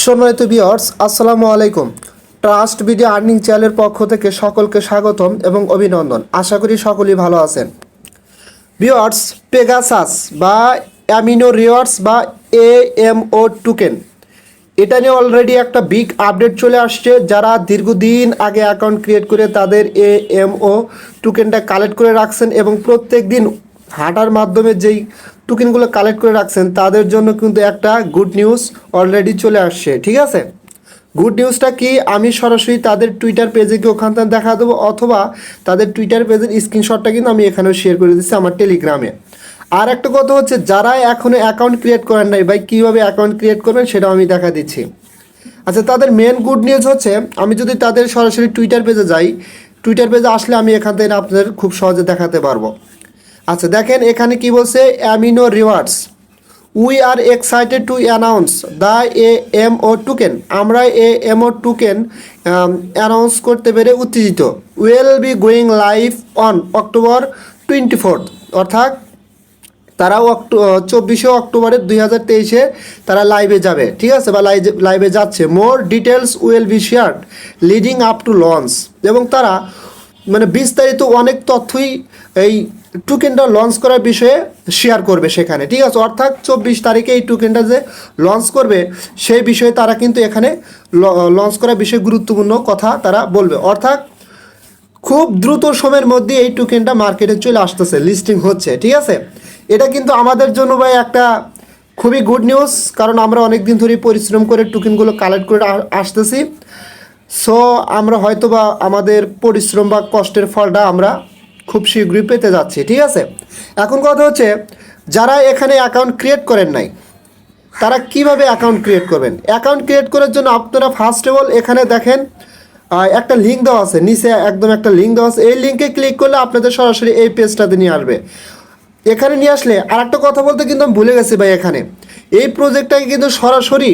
সম্মানিত ভিউয়ার্স, আসসালামু আলাইকুম। ট্রাস্ট ভিডিও আর্নিং চ্যানেলের পক্ষ থেকে সকলকে স্বাগতম এবং অভিনন্দন। আশা করি সকলেই ভালো আছেন। ভিউয়ার্স, পেগাসাস বা অ্যামিনো রিওয়ার্ডস বা AMO টোকেন, এটা নিয়ে অলরেডি একটা বিগ আপডেট চলে আসছে। যারা দীর্ঘদিন আগে অ্যাকাউন্ট ক্রিয়েট করে তাদের AMO টোকেনটা কালেক্ট করে রাখছেন এবং প্রত্যেক দিন হাঁটার মাধ্যমে যেই টোকেনগুলো কালেক্ট করে রাখছেন তাদের জন্য কিন্তু একটা গুড নিউজ অলরেডি চলে আসছে। ঠিক আছে, গুড নিউজটা কি আমি সরাসরি তাদের টুইটার পেজে গিয়ে ওখান থেকে দেখা দেবো, অথবা তাদের টুইটার পেজের স্ক্রিনশটটা কিন্তু আমি এখানেও শেয়ার করে দিচ্ছি আমার টেলিগ্রামে। আর একটা কথা হচ্ছে, যারা এখনও অ্যাকাউন্ট ক্রিয়েট করেন নাই ভাই, কীভাবে অ্যাকাউন্ট ক্রিয়েট করবেন সেটাও আমি দেখা দিচ্ছি। আচ্ছা, তাদের মেন গুড নিউজ হচ্ছে, আমি যদি তাদের সরাসরি টুইটার পেজে যাই, টুইটার পেজে আসলে আমি এখান থেকে আপনাদের খুব সহজে দেখাতে পারবো। আচ্ছা দেখেন, এখানে কি বলছে, amino rewards we are excited to announce the AMO token. আমরা AMO টোকেন অ্যানাউন্স করতে পেরে উত্তেজিত। Will be going live on October 24, অর্থাৎ তারা 24শে অক্টোবরে 2023-এ তারা লাইভে যাবে। ঠিক আছে, বা লাইভে যাচ্ছে। More details will be shared leading up to launch. এবং তারা মানে বিস্তারিত অনেক তথ্যই এই টোকেনটা লঞ্চ করার বিষয়ে শেয়ার করবে সেখানে। ঠিক আছে, অর্থাৎ 24 তারিখে এই টোকেনটা যে লঞ্চ করবে সেই বিষয়ে তারা কিন্তু এখানে লঞ্চ করার বিষয়ে গুরুত্বপূর্ণ কথা তারা বলবে। অর্থাৎ খুব দ্রুত সময়ের মধ্যে এই টোকেনটা মার্কেটে চলে আসতেছে, লিস্টিং হচ্ছে। ঠিক আছে, এটা কিন্তু আমাদের জন্য ভাই একটা খুবই গুড নিউজ, কারণ আমরা অনেক দিন ধরেই পরিশ্রম করে টোকেনগুলো কালেক্ট করে আসতেছি। সো আমরা হয়তো বা আমাদের পরিশ্রম বা কষ্টের ফলটা আমরা খুব শীঘ্রই পেতে যাচ্ছি। ঠিক আছে, এখন কথা হচ্ছে, যারা এখানে অ্যাকাউন্ট ক্রিয়েট করেন নাই তারা কিভাবে অ্যাকাউন্ট ক্রিয়েট করবেন। অ্যাকাউন্ট ক্রিয়েট করার জন্য আপনারা ফার্স্ট অফ অল এখানে দেখেন একটা লিঙ্ক দেওয়া আছে, নিচে একদম একটা লিঙ্ক দেওয়া আছে। এই লিঙ্কে ক্লিক করলে আপনাদের সরাসরি এই পেজটাতে নিয়ে আসবে। এখানে নিয়ে আসলে আর একটা কথা বলতে কিন্তু আমি ভুলে গেছি ভাই, এখানে এই প্রজেক্টটাকে কিন্তু সরাসরি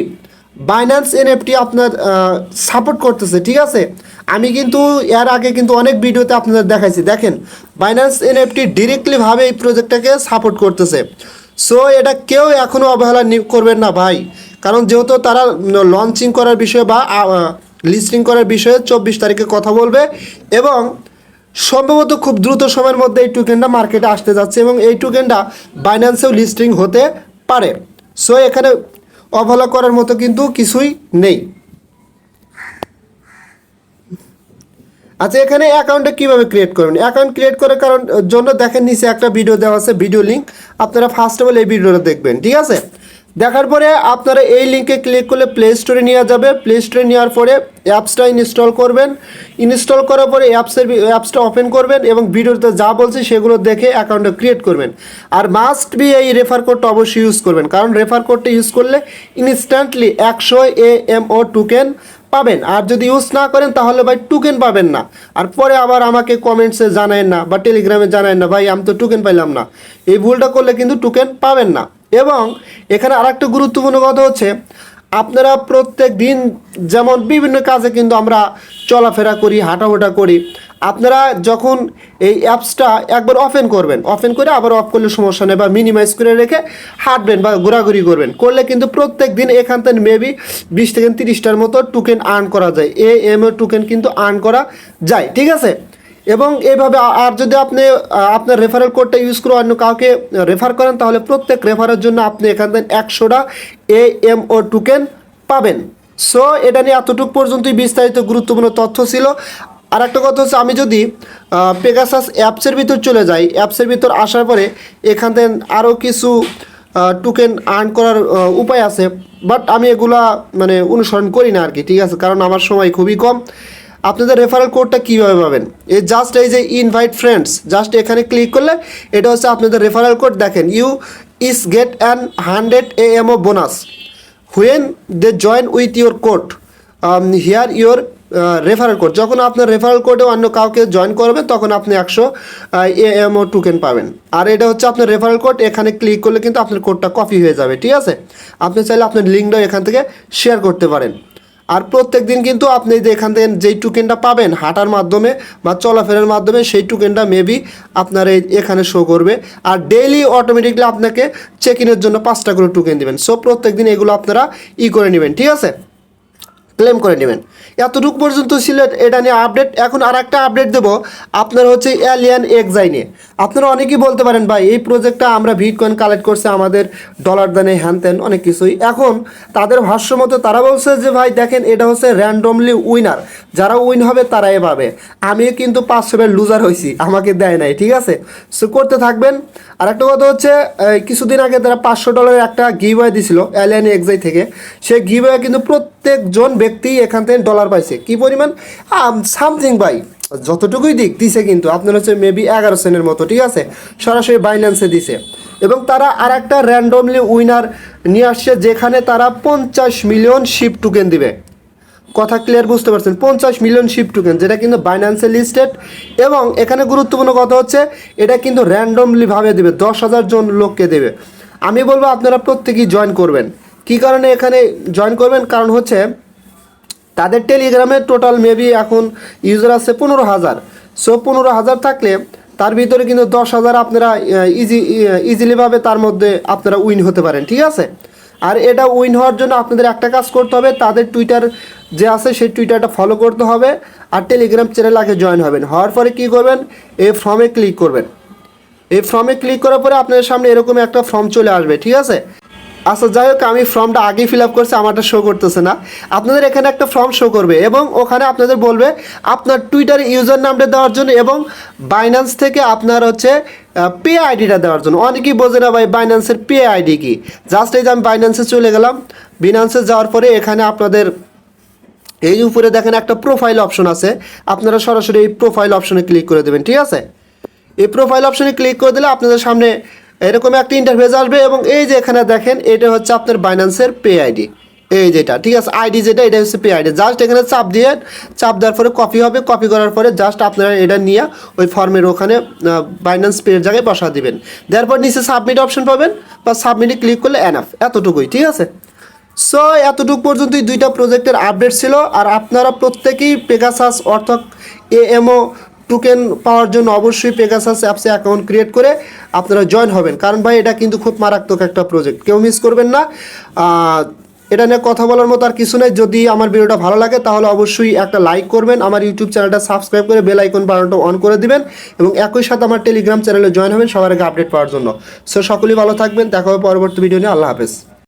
বাইন্যান্স NFT আপনার সাপোর্ট করতেছে। ঠিক আছে, আমি কিন্তু এর আগে কিন্তু অনেক ভিডিওতে আপনাদের দেখাইছি। দেখেন, বাইন্যান্স NFT ডিরেক্টলিভাবে এই প্রজেক্টটাকে সাপোর্ট করতেছে। সো এটা কেউ এখনও অবহেলা করবেন না ভাই, কারণ যেহেতু তারা লঞ্চিং করার বিষয়ে বা লিস্টিং করার বিষয়ে 24 তারিখে কথা বলবে এবং সম্ভবত খুব দ্রুত সময়ের মধ্যে এই টোকেনটা মার্কেটে আসতে যাচ্ছে এবং এই টোকেনটা বাইন্যান্সেও লিস্টিং হতে পারে। সো এখানে অবহেলা করার মতো কিন্তু কিছুই নেই। আচ্ছা, এখানে অ্যাকাউন্টটা কীভাবে ক্রিয়েট করবেন। অ্যাকাউন্ট ক্রিয়েট করার জন্য দেখেন নিচে একটা ভিডিও দেওয়া আছে, ভিডিও লিঙ্ক। আপনারা ফার্স্ট অফ অল এই ভিডিওটা দেখবেন। ঠিক আছে, দেখার পরে আপনারা এই লিঙ্কে ক্লিক করলে প্লে স্টোরে নেওয়া যাবে। প্লে স্টোরে নেওয়ার পরে অ্যাপসটা ইনস্টল করবেন। ইনস্টল করার পরে অ্যাপসটা ওপেন করবেন এবং ভিডিওতে যা বলছে সেগুলো দেখে অ্যাকাউন্টটা ক্রিয়েট করবেন। আর মাস্ট বি এই রেফার কোডটা অবশ্যই ইউজ করবেন, কারণ রেফার কোডটা ইউজ করলে ইনস্ট্যান্টলি 100 AMO টোকেন পাবেন। আর যদি ইউজ না করেন তাহলে ভাই টোকেন পাবেন না। আর পরে আবার আমাকে কমেন্টসে জানায়েন না বা টেলিগ্রামে জানায়েন না, ভাই আমি তো টোকেন পাইলাম না। এই ভুলটা করলে কিন্তু টোকেন পাবেন না। এবং এখানে আরেকটা গুরুত্বপূর্ণ কথা হচ্ছে, আপনারা প্রত্যেক দিন যেমন বিভিন্ন কাজে কিন্তু আমরা চলাফেরা করি, হাঁটাহুটা করি। আপনারা যখন এই অ্যাপসটা একবার ওপেন করবেন, ওপেন করে আবার অফ করলে সমস্যা নেই, বা মিনিমাইজ করে রেখে হাঁটবেন বা ঘোরাঘুরি করবেন, করলে কিন্তু প্রত্যেক দিন এখান থেকে মেবি 20 থেকে 30টার মতো টোকেন আর্ন করা যায়। AMO টোকেন কিন্তু আর্ন করা যায়। ঠিক আছে, এবং এইভাবে আর যদি আপনি আপনার রেফারেল কোডটা ইউজ করে অন্য কাউকে রেফার করেন তাহলে প্রত্যেক রেফারের জন্য আপনি এখান থেকে 100টা AMO টোকেন পাবেন। সো এটা নিয়ে এতটুকু পর্যন্তই বিস্তারিত গুরুত্বপূর্ণ তথ্য ছিল। আর একটা কথা হচ্ছে, আমি যদি পেগাসাস অ্যাপসের ভিতর চলে যাই, অ্যাপসের ভিতর আসার পরে এখান থেকে আরও কিছু টোকেন আর্ন করার উপায় আছে, বাট আমি এগুলা মানে অনুসরণ করি না আর কি। ঠিক আছে, কারণ আমার সময় খুবই কম। আপনাদের রেফারেল কোডটা কীভাবে পাবেন, এই যে ইনভাইট ফ্রেন্ডস, জাস্ট এখানে ক্লিক করলে এটা হচ্ছে আপনাদের রেফারেল কোড। দেখেন, you is get an 100 AMO bonus when they join with your code here your referral code. যখন আপনার রেফারেল কোডে অন্য কাউকে জয়েন করবেন তখন আপনি 100 AMO টোকেন পাবেন। আর এটা হচ্ছে আপনার রেফারেল কোড। এখানে ক্লিক করলে কিন্তু আপনার কোডটা কপি হয়ে যাবে। ঠিক আছে, আপনি চাইলে আপনার লিঙ্কটাও এখান থেকে শেয়ার করতে পারেন। আর প্রত্যেক দিন কিন্তু আপনি এখান থেকে যেই টোকেনটা পাবেন হাঁটার মাধ্যমে বা চলাফেরার মাধ্যমে, সেই টোকেনটা মেবি আপনার এখানে শো করবে। আর ডেইলি অটোমেটিকলি আপনাকে চেক ইনের জন্য 5টা করে টোকেন দেবেন। সো প্রত্যেক দিন এগুলো আপনারা করে নেবেন। ঠিক আছে। ক্লেম করে নেবেন। এতটুকু পর্যন্ত ছিল এটা নিয়ে আপডেট। এখন আর একটা আপডেট দেবো আপনার হচ্ছে এলিয়ান এক্সাই নিয়ে। আপনারা অনেকেই বলতে পারেন ভাই এই প্রজেক্টটা আমরা বিটকয়েন কালেক্ট করছে আমাদের ডলার দানে হ্যান ত্যান অনেক কিছুই। এখন তাদের ভাষ্য মতো তারা বলছে যে ভাই দেখেন এটা হচ্ছে র্যান্ডমলি উইনার, যারা উইন হবে তারাই পাবে। আমিও কিন্তু 500 লুজার হয়েছি, আমাকে দেয় নাই, ঠিক আছে। সো করতে থাকবেন। আর একটা কথা হচ্ছে কিছুদিন আগে তারা $500 একটা গিভওয়ে দিছিল এলিয়ান এক্সাই থেকে। সেই গিভওয়ে কিন্তু প্রত্যেকজন ব্যক্তি এখান থেকে ডলার পাইছে। কি পরিমাণ? সামথিং ভাই, যতটুকুই দিক দিছে কিন্তু আপনার হচ্ছে মেবি 11 সেন্টের মতো, ঠিক আছে, সরাসরি বাইন্যান্সে দিছে। এবং তারা আর একটা র্যান্ডমলি উইনার নিয়ে আসছে যেখানে তারা 50 মিলিয়ন শিপ টোকেন দিবে। কথা ক্লিয়ার বুঝতে পারছেন? 50 মিলিয়ন শিপ টোকেন, যেটা কিন্তু বাইন্যান্সে লিস্টেড। এবং এখানে গুরুত্বপূর্ণ কথা হচ্ছে এটা কিন্তু র্যান্ডমলিভাবে দেবে, 10,000 জন লোককে দেবে। আমি বলবো আপনারা প্রত্যেকেই জয়েন করবেন। কী কারণে এখানে জয়েন করবেন? কারণ হচ্ছে তাদের টেলিগ্রামে টোটাল মেবি এখন ইউজার আছে 15,000। সো 15,000 থাকলে তার ভিতরে কিন্তু 10,000 আপনারা ইজিলিভাবে তার মধ্যে আপনারা উইন হতে পারেন, ঠিক আছে। আর এটা উইন হওয়ার জন্য আপনাদের একটা কাজ করতে হবে, তাদের টুইটার যে আছে সেই টুইটারটা ফলো করতে হবে আর টেলিগ্রাম চ্যানেল আগে জয়েন হবেন। হওয়ার পরে কী করবেন, এই ফর্মে ক্লিক করবেন। এই ফর্মে ক্লিক করার পরে আপনাদের সামনে এরকম একটা ফর্ম চলে আসবে, ঠিক আছে। আচ্ছা যাই হোক, আমি ফর্মটা আগেই ফিল আপ করছি, আমারটা শো করতেছে না। আপনাদের এখানে একটা ফর্ম শো করবে এবং ওখানে আপনাদের বলবে আপনার টুইটার ইউজার নামটা দেওয়ার জন্য এবং বাইন্যান্স থেকে আপনার হচ্ছে পে আইডিটা দেওয়ার জন্য। অনেকেই বোঝে না ভাই বাইন্যান্সের পে আইডি কি। জাস্ট এই যে আমি বাইন্যান্সে চলে গেলাম, বাইন্যান্সে যাওয়ার পরে এখানে আপনাদের এই উপরে দেখেন একটা প্রোফাইল অপশন আছে, আপনারা সরাসরি এই প্রোফাইল অপশনে ক্লিক করে দেবেন, ঠিক আছে। এই প্রোফাইল অপশনে ক্লিক করে দিলে আপনাদের সামনে এরকম একটা ইন্টারফেস আসবে এবং এই যে এখানে দেখেন এটা হচ্ছে আপনার বাইন্যান্সের পে আইডি, এই যেটা, ঠিক আছে, আইডি যেটা এটা হচ্ছে পে আইডি। জাস্ট এখানে চাপ দেওয়ার পরে কপি হবে, কপি করার পরে জাস্ট আপনারা এটা নিয়ে ওই ফর্মের ওখানে বাইন্যান্স পের জায়গায় বসা দিবেন। দেওয়ার পর নিচে সাবমিট অপশন পাবেন, বা সাবমিটে ক্লিক করলে এনাফ, এতটুকুই, ঠিক আছে। সো এতটুকু পর্যন্তই দুইটা প্রজেক্টের আপডেট ছিল। আর আপনারা প্রত্যেকেই পেগাসাস অর্থাৎ AMO টোকেন পাওয়ার জন্য অবশ্যই পেগাসাস অ্যাপসে অ্যাকাউন্ট ক্রিয়েট করে আপনারা জয়েন হবেন, কারণ ভাই এটা কিন্তু খুব মারাত্মক একটা প্রজেক্ট, কেউ মিস করবেন না। এটা নিয়ে কথা বলার মতো আর কিছু নেই। যদি আমার ভিডিওটা ভালো লাগে তাহলে অবশ্যই একটা লাইক করবেন, আমার ইউটিউব চ্যানেলটা সাবস্ক্রাইব করে বেল আইকন বাটনটা অন করে দিবেন এবং একই সাথে আমার টেলিগ্রাম চ্যানেলে জয়েন হবেন সবার আগে আপডেট পাওয়ার জন্য। সো সকলেই ভালো থাকবেন, দেখা হবে পরবর্তী ভিডিও নিয়ে। আল্লাহ হাফেজ।